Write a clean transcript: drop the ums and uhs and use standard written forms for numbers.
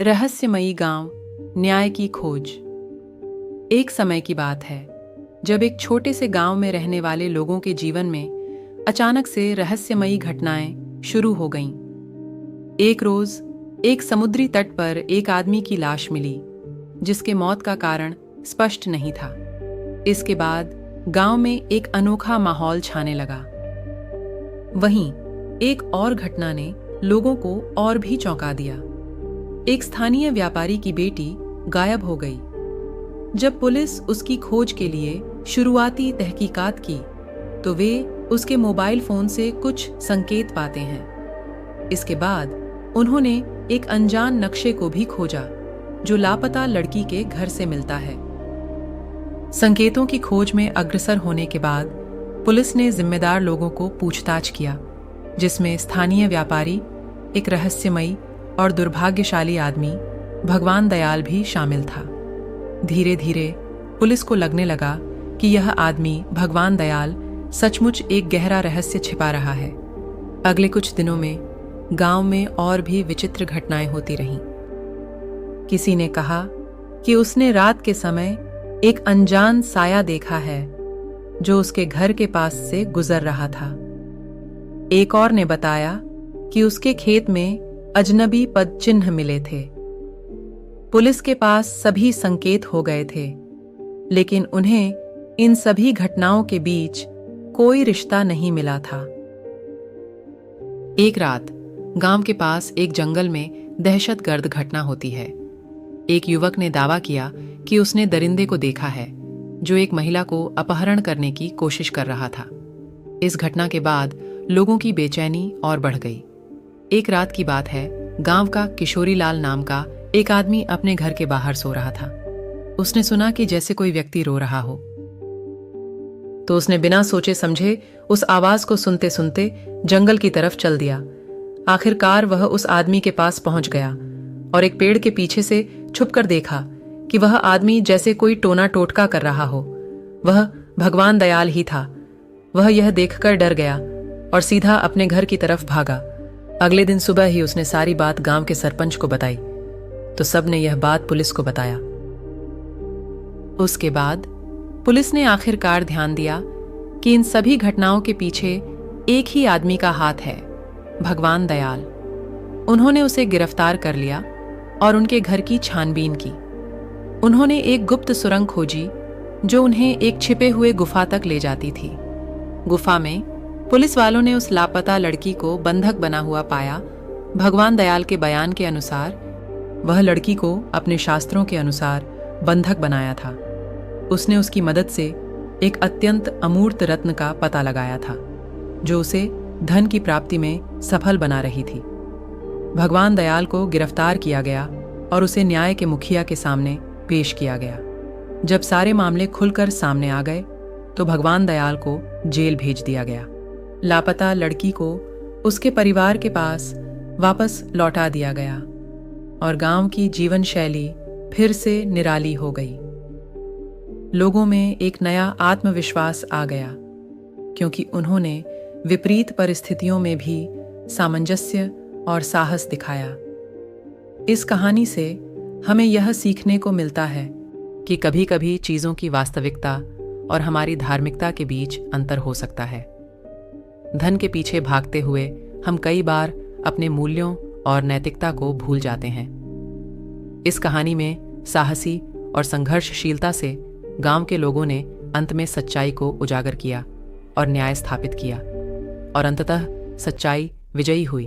रहस्यमयी गांव, न्याय की खोज। एक समय की बात है जब एक छोटे से गांव में रहने वाले लोगों के जीवन में अचानक से रहस्यमयी घटनाएं शुरू हो गईं। एक रोज एक समुद्री तट पर एक आदमी की लाश मिली जिसके मौत का कारण स्पष्ट नहीं था। इसके बाद गांव में एक अनोखा माहौल छाने लगा। वहीं एक और घटना ने लोगों को और भी चौंका दिया। एक स्थानीय व्यापारी की बेटी गायब हो गई। जब पुलिस उसकी खोज के लिए शुरुआती तहकीकात की तो वे उसके मोबाइल फोन से कुछ संकेत पाते हैं। इसके बाद उन्होंने एक अनजान नक्शे को भी खोजा जो लापता लड़की के घर से मिलता है। संकेतों की खोज में अग्रसर होने के बाद पुलिस ने जिम्मेदार लोगों को पूछताछ किया, जिसमें स्थानीय व्यापारी, एक रहस्यमयी और दुर्भाग्यशाली आदमी भगवान दयाल भी शामिल था। धीरे धीरे पुलिस को लगने लगा कि यह आदमी भगवान दयाल सचमुच एक गहरा रहस्य छिपा रहा है। अगले कुछ दिनों में गांव में और भी विचित्र घटनाएं होती रहीं। किसी ने कहा कि उसने रात के समय एक अनजान साया देखा है जो उसके घर के पास से गुजर रहा था। एक और ने बताया कि उसके खेत में अजनबी पद चिन्ह मिले थे। पुलिस के पास सभी संकेत हो गए थे, लेकिन उन्हें इन सभी घटनाओं के बीच कोई रिश्ता नहीं मिला था। एक रात गांव के पास एक जंगल में दहशतगर्द घटना होती है। एक युवक ने दावा किया कि उसने दरिंदे को देखा है जो एक महिला को अपहरण करने की कोशिश कर रहा था। इस घटना के बाद लोगों की बेचैनी और बढ़ गई। एक रात की बात है, गांव का किशोरी लाल नाम का एक आदमी अपने घर के बाहर सो रहा था। उसने सुना कि जैसे कोई व्यक्ति रो रहा हो, तो उसने बिना सोचे समझे उस आवाज को सुनते सुनते जंगल की तरफ चल दिया। आखिरकार वह उस आदमी के पास पहुंच गया और एक पेड़ के पीछे से छुपकर देखा कि वह आदमी जैसे कोई टोना टोटका कर रहा हो। वह भगवान दयाल ही था। वह यह देखकर डर गया और सीधा अपने घर की तरफ भागा। अगले दिन सुबह ही उसने सारी बात गांव के सरपंच को बताई, तो सबने यह बात पुलिस को बताया। उसके बाद पुलिस ने आखिरकार ध्यान दिया कि इन सभी घटनाओं के पीछे एक ही आदमी का हाथ है, भगवान दयाल। उन्होंने उसे गिरफ्तार कर लिया और उनके घर की छानबीन की। उन्होंने एक गुप्त सुरंग खोजी जो उन्हें एक छिपे हुए गुफा तक ले जाती थी। गुफा में पुलिस वालों ने उस लापता लड़की को बंधक बना हुआ पाया। भगवान दयाल के बयान के अनुसार वह लड़की को अपने शास्त्रों के अनुसार बंधक बनाया था। उसने उसकी मदद से एक अत्यंत अमूर्त रत्न का पता लगाया था जो उसे धन की प्राप्ति में सफल बना रही थी। भगवान दयाल को गिरफ्तार किया गया और उसे न्याय के मुखिया के सामने पेश किया गया। जब सारे मामले खुलकर सामने आ गए तो भगवान दयाल को जेल भेज दिया गया। लापता लड़की को उसके परिवार के पास वापस लौटा दिया गया और गांव की जीवन शैली फिर से निराली हो गई। लोगों में एक नया आत्मविश्वास आ गया क्योंकि उन्होंने विपरीत परिस्थितियों में भी सामंजस्य और साहस दिखाया। इस कहानी से हमें यह सीखने को मिलता है कि कभी-कभी चीजों की वास्तविकता और हमारी धार्मिकता के बीच अंतर हो सकता है। धन के पीछे भागते हुए हम कई बार अपने मूल्यों और नैतिकता को भूल जाते हैं। इस कहानी में साहसी और संघर्षशीलता से गांव के लोगों ने अंत में सच्चाई को उजागर किया और न्याय स्थापित किया और अंततः सच्चाई विजयी हुई।